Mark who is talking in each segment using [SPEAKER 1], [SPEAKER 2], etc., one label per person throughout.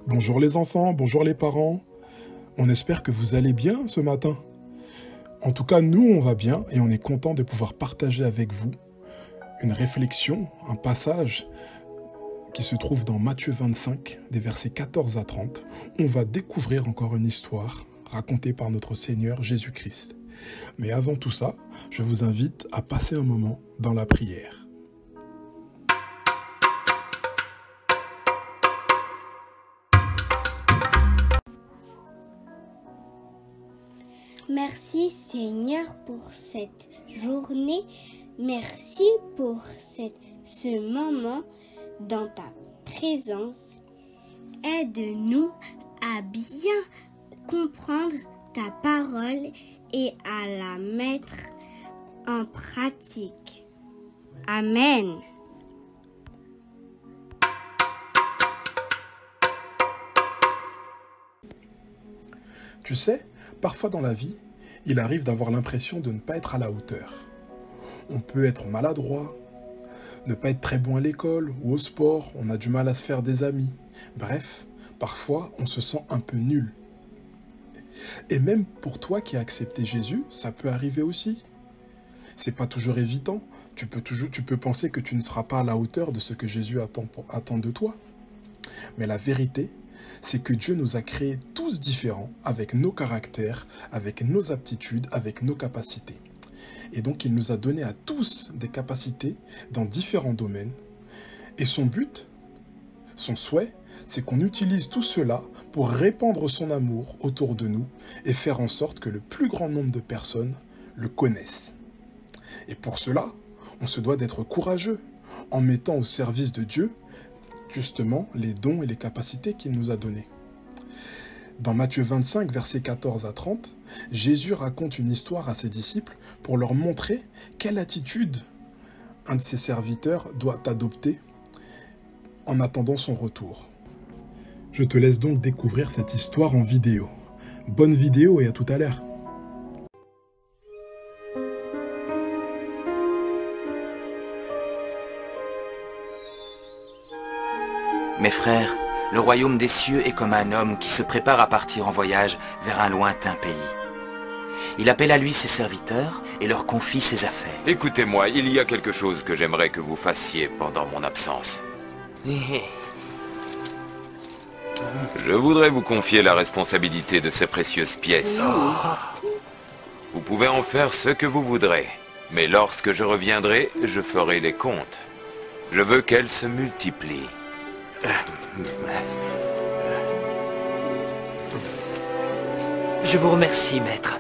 [SPEAKER 1] Bonjour les enfants, bonjour les parents. On espère que vous allez bien ce matin. En tout cas, nous, on va bien et on est content de pouvoir partager avec vous une réflexion, un passage qui se trouve dans Matthieu 25, des versets 14 à 30. On va découvrir encore une histoire racontée par notre Seigneur Jésus-Christ. Mais avant tout ça, je vous invite à passer un moment dans la prière.
[SPEAKER 2] Merci Seigneur pour cette journée. Merci pour ce moment dans ta présence. Aide-nous à bien comprendre ta parole et à la mettre en pratique. Amen.
[SPEAKER 1] Tu sais, parfois dans la vie, il arrive d'avoir l'impression de ne pas être à la hauteur. On peut être maladroit, ne pas être très bon à l'école ou au sport, on a du mal à se faire des amis. Bref, parfois on se sent un peu nul. Et même pour toi qui as accepté Jésus, ça peut arriver aussi. C'est pas toujours évident, tu peux penser que tu ne seras pas à la hauteur de ce que Jésus attend de toi. Mais la vérité, c'est que Dieu nous a créés tous différents, avec nos caractères, avec nos aptitudes, avec nos capacités. Et donc il nous a donné à tous des capacités dans différents domaines. Et son but, son souhait, c'est qu'on utilise tout cela pour répandre son amour autour de nous et faire en sorte que le plus grand nombre de personnes le connaissent. Et pour cela, on se doit d'être courageux en mettant au service de Dieu justement les dons et les capacités qu'il nous a donnés. Dans Matthieu 25, versets 14 à 30, Jésus raconte une histoire à ses disciples pour leur montrer quelle attitude un de ses serviteurs doit adopter en attendant son retour. Je te laisse donc découvrir cette histoire en vidéo. Bonne vidéo et à tout à l'heure.
[SPEAKER 3] Mes frères, le royaume des cieux est comme un homme qui se prépare à partir en voyage vers un lointain pays. Il appelle à lui ses serviteurs et leur confie ses affaires.
[SPEAKER 4] Écoutez-moi, il y a quelque chose que j'aimerais que vous fassiez pendant mon absence. Je voudrais vous confier la responsabilité de ces précieuses pièces. Vous pouvez en faire ce que vous voudrez, mais lorsque je reviendrai, je ferai les comptes. Je veux qu'elles se multiplient.
[SPEAKER 5] Je vous remercie, maître.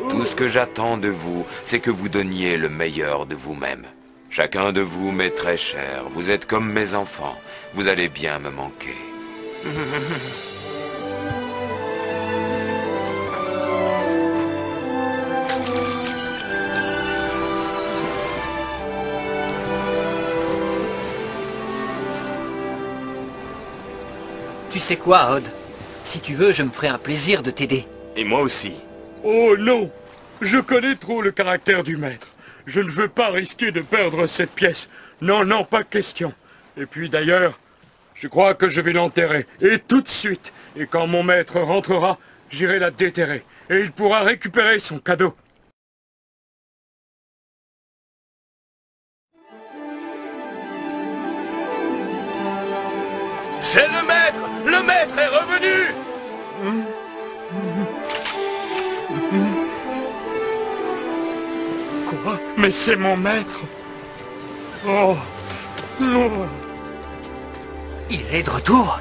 [SPEAKER 4] Tout ce que j'attends de vous, c'est que vous donniez le meilleur de vous-même. Chacun de vous m'est très cher. Vous êtes comme mes enfants. Vous allez bien me manquer.
[SPEAKER 5] Tu sais quoi, Odd? Si tu veux, je me ferai un plaisir de t'aider.
[SPEAKER 6] Et moi aussi. Oh non! Je connais trop le caractère du maître. Je ne veux pas risquer de perdre cette pièce. Non, non, pas question. Et puis d'ailleurs, je crois que je vais l'enterrer. Et tout de suite. Et quand mon maître rentrera, j'irai la déterrer. Et il pourra récupérer son cadeau. C'est le maître! Le maître est revenu! Quoi? Mais c'est mon maître! Oh! Non!
[SPEAKER 5] Il est de retour.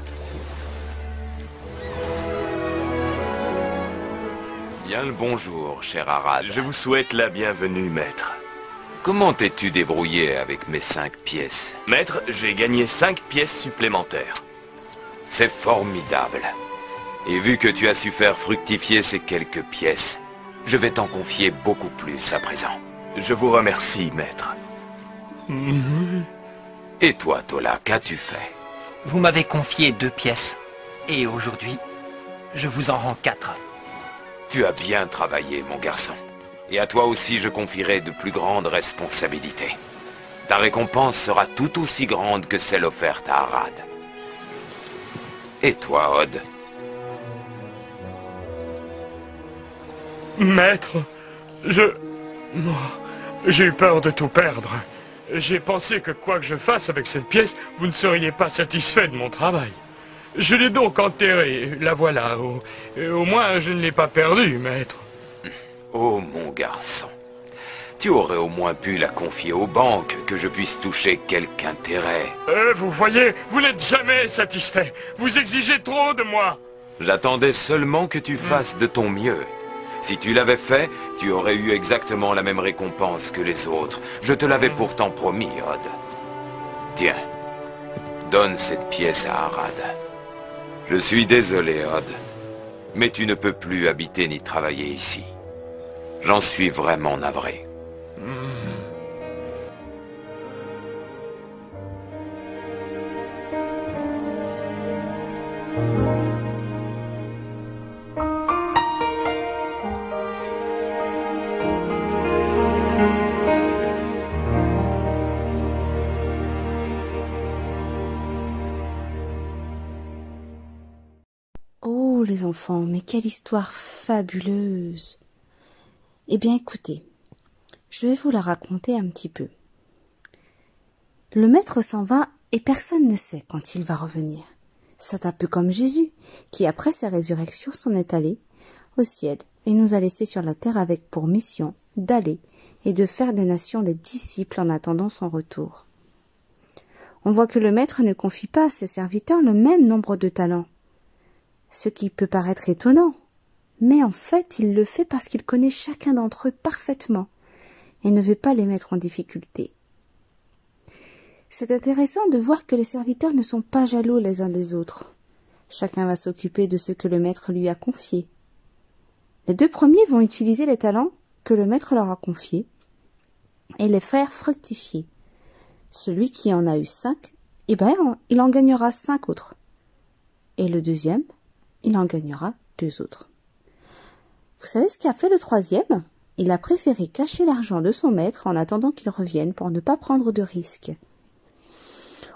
[SPEAKER 4] Bien le bonjour, cher Arad.
[SPEAKER 6] Je vous souhaite la bienvenue, maître.
[SPEAKER 4] Comment t'es-tu débrouillé avec mes 5 pièces?
[SPEAKER 6] Maître, j'ai gagné 5 pièces supplémentaires.
[SPEAKER 4] C'est formidable. Et vu que tu as su faire fructifier ces quelques pièces, je vais t'en confier beaucoup plus à présent.
[SPEAKER 6] Je vous remercie, maître.
[SPEAKER 4] Et toi, Tola, qu'as-tu fait?
[SPEAKER 5] Vous m'avez confié 2 pièces. Et aujourd'hui, je vous en rends 4.
[SPEAKER 4] Tu as bien travaillé, mon garçon. Et à toi aussi, je confierai de plus grandes responsabilités. Ta récompense sera tout aussi grande que celle offerte à Arad. Et toi, Odd?
[SPEAKER 6] Maître, j'ai eu peur de tout perdre. J'ai pensé que quoi que je fasse avec cette pièce, vous ne seriez pas satisfait de mon travail. Je l'ai donc enterrée, la voilà. Au moins, je ne l'ai pas perdue, maître.
[SPEAKER 4] Oh, mon garçon. Tu aurais au moins pu la confier aux banques, que je puisse toucher quelque intérêt.
[SPEAKER 6] Vous voyez, vous n'êtes jamais satisfait. Vous exigez trop de moi.
[SPEAKER 4] J'attendais seulement que tu fasses de ton mieux. Si tu l'avais fait, tu aurais eu exactement la même récompense que les autres. Je te l'avais pourtant promis, Odd. Tiens, donne cette pièce à Arad. Je suis désolé, Odd, mais tu ne peux plus habiter ni travailler ici. J'en suis vraiment navré.
[SPEAKER 7] Oh les enfants, mais quelle histoire fabuleuse! Eh bien écoutez, je vais vous la raconter un petit peu. Le maître s'en va et personne ne sait quand il va revenir. C'est un peu comme Jésus, qui après sa résurrection s'en est allé au ciel et nous a laissés sur la terre avec pour mission d'aller et de faire des nations des disciples en attendant son retour. On voit que le maître ne confie pas à ses serviteurs le même nombre de talents. Ce qui peut paraître étonnant, mais en fait il le fait parce qu'il connaît chacun d'entre eux parfaitement et ne veut pas les mettre en difficulté. C'est intéressant de voir que les serviteurs ne sont pas jaloux les uns des autres. Chacun va s'occuper de ce que le maître lui a confié. Les deux premiers vont utiliser les talents que le maître leur a confiés et les faire fructifier. Celui qui en a eu 5, il en gagnera 5 autres. Et le deuxième, il en gagnera 2 autres. Vous savez ce qu'a fait le troisième? Il a préféré cacher l'argent de son maître en attendant qu'il revienne pour ne pas prendre de risques.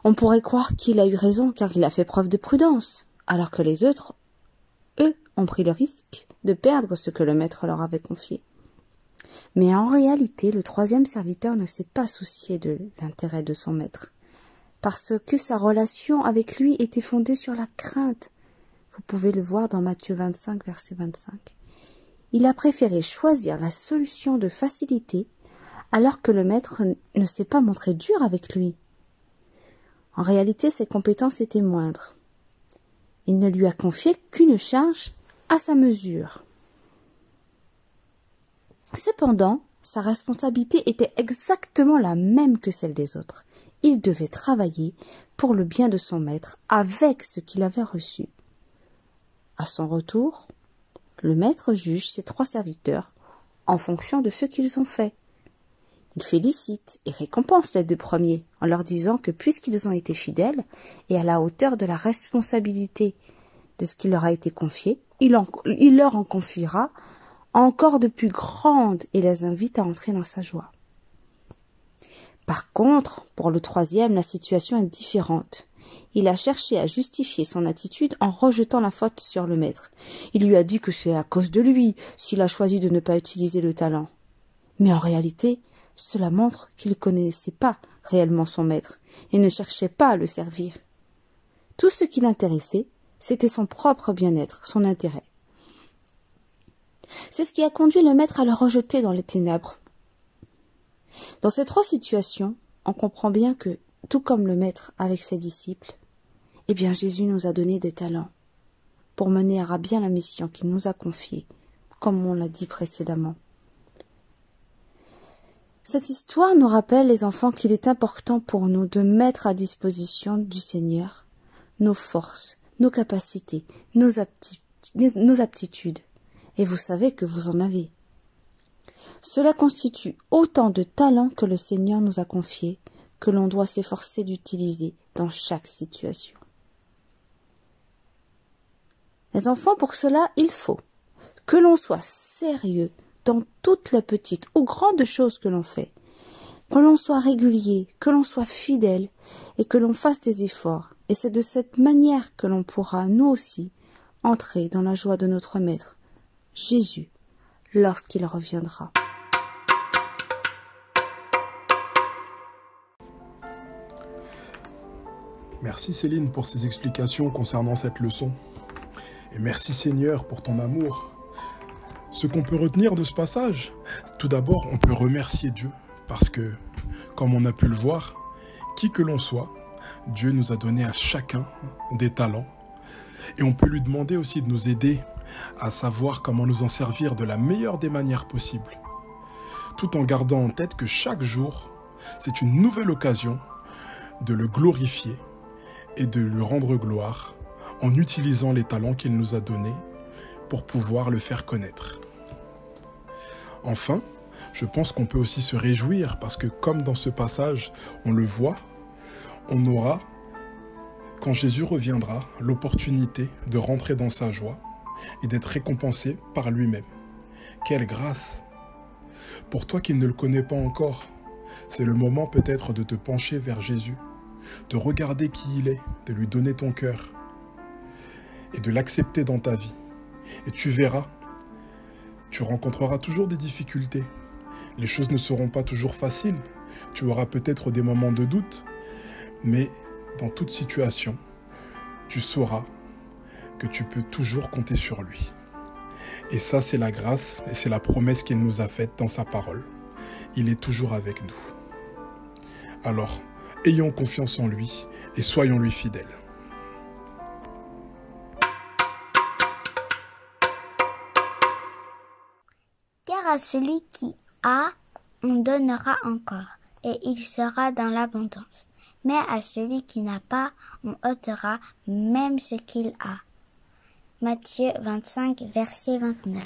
[SPEAKER 7] On pourrait croire qu'il a eu raison car il a fait preuve de prudence, alors que les autres, eux, ont pris le risque de perdre ce que le maître leur avait confié. Mais en réalité, le troisième serviteur ne s'est pas soucié de l'intérêt de son maître, parce que sa relation avec lui était fondée sur la crainte. Vous pouvez le voir dans Matthieu 25, verset 25. Il a préféré choisir la solution de facilité, alors que le maître ne s'est pas montré dur avec lui. En réalité, ses compétences étaient moindres. Il ne lui a confié qu'une charge à sa mesure. Cependant, sa responsabilité était exactement la même que celle des autres. Il devait travailler pour le bien de son maître avec ce qu'il avait reçu. À son retour, le maître juge ses 3 serviteurs en fonction de ce qu'ils ont fait. Il félicite et récompense les 2 premiers en leur disant que puisqu'ils ont été fidèles et à la hauteur de la responsabilité de ce qui leur a été confié, il leur en confiera encore de plus grandes et les invite à entrer dans sa joie. Par contre, pour le troisième, la situation est différente. Il a cherché à justifier son attitude en rejetant la faute sur le maître. Il lui a dit que c'est à cause de lui s'il a choisi de ne pas utiliser le talent. Mais en réalité, cela montre qu'il ne connaissait pas réellement son maître et ne cherchait pas à le servir. Tout ce qui l'intéressait, c'était son propre bien-être, son intérêt. C'est ce qui a conduit le maître à le rejeter dans les ténèbres. Dans ces 3 situations, on comprend bien que, tout comme le maître avec ses disciples, eh bien Jésus nous a donné des talents pour mener à bien la mission qu'il nous a confiée, comme on l'a dit précédemment. Cette histoire nous rappelle, les enfants, qu'il est important pour nous de mettre à disposition du Seigneur nos forces, nos capacités, nos aptitudes. Et vous savez que vous en avez. Cela constitue autant de talents que le Seigneur nous a confiés, que l'on doit s'efforcer d'utiliser dans chaque situation. Les enfants, pour cela, il faut que l'on soit sérieux dans toutes les petites ou grandes choses que l'on fait, que l'on soit régulier, que l'on soit fidèle et que l'on fasse des efforts. Et c'est de cette manière que l'on pourra, nous aussi, entrer dans la joie de notre Maître, Jésus, lorsqu'il reviendra.
[SPEAKER 1] Merci Céline pour ces explications concernant cette leçon. Et merci Seigneur pour ton amour. Ce qu'on peut retenir de ce passage, tout d'abord, on peut remercier Dieu parce que, comme on a pu le voir, qui que l'on soit, Dieu nous a donné à chacun des talents. Et on peut lui demander aussi de nous aider à savoir comment nous en servir de la meilleure des manières possibles. Tout en gardant en tête que chaque jour, c'est une nouvelle occasion de le glorifier et de lui rendre gloire en utilisant les talents qu'il nous a donnés pour pouvoir le faire connaître. Enfin, je pense qu'on peut aussi se réjouir parce que comme dans ce passage, on le voit, on aura, quand Jésus reviendra, l'opportunité de rentrer dans sa joie et d'être récompensé par lui-même. Quelle grâce! Pour toi qui ne le connais pas encore, c'est le moment peut-être de te pencher vers Jésus, de regarder qui il est, de lui donner ton cœur et de l'accepter dans ta vie. Et tu verras, tu rencontreras toujours des difficultés. Les choses ne seront pas toujours faciles. Tu auras peut-être des moments de doute, mais dans toute situation, tu sauras que tu peux toujours compter sur lui. Et ça, c'est la grâce et c'est la promesse qu'il nous a faite dans sa parole. Il est toujours avec nous. Alors, ayons confiance en lui et soyons lui fidèles.
[SPEAKER 2] Car à celui qui a, on donnera encore, et il sera dans l'abondance. Mais à celui qui n'a pas, on ôtera même ce qu'il a. Matthieu 25, verset 29.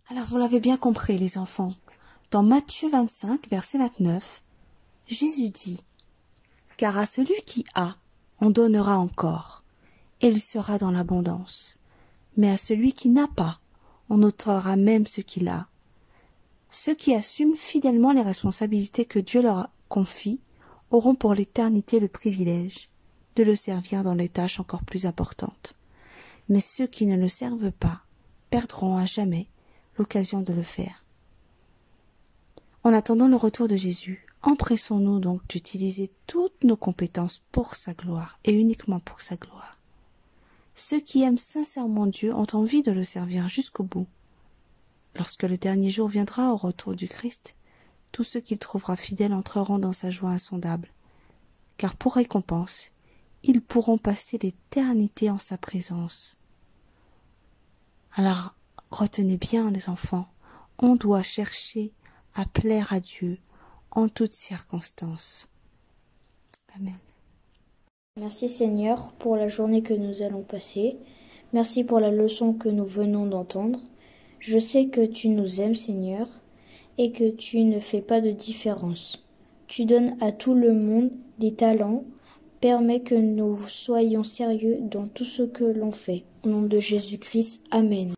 [SPEAKER 7] Alors vous l'avez bien compris les enfants, dans Matthieu 25, verset 29, Jésus dit « Car à celui qui a, on donnera encore, et il sera dans l'abondance. Mais à celui qui n'a pas, on ôtera même ce qu'il a. » Ceux qui assument fidèlement les responsabilités que Dieu leur confie auront pour l'éternité le privilège de le servir dans les tâches encore plus importantes. Mais ceux qui ne le servent pas perdront à jamais l'occasion de le faire. En attendant le retour de Jésus, empressons-nous donc d'utiliser toutes nos compétences pour sa gloire et uniquement pour sa gloire. Ceux qui aiment sincèrement Dieu ont envie de le servir jusqu'au bout. Lorsque le dernier jour viendra au retour du Christ, tous ceux qu'il trouvera fidèles entreront dans sa joie insondable, car pour récompense, ils pourront passer l'éternité en sa présence. Alors, retenez bien les enfants, on doit chercher à plaire à Dieu en toutes circonstances. Amen.
[SPEAKER 8] Merci Seigneur pour la journée que nous allons passer. Merci pour la leçon que nous venons d'entendre. Je sais que tu nous aimes Seigneur et que tu ne fais pas de différence. Tu donnes à tout le monde des talents. Permets que nous soyons sérieux dans tout ce que l'on fait. Au nom de Jésus-Christ, Amen.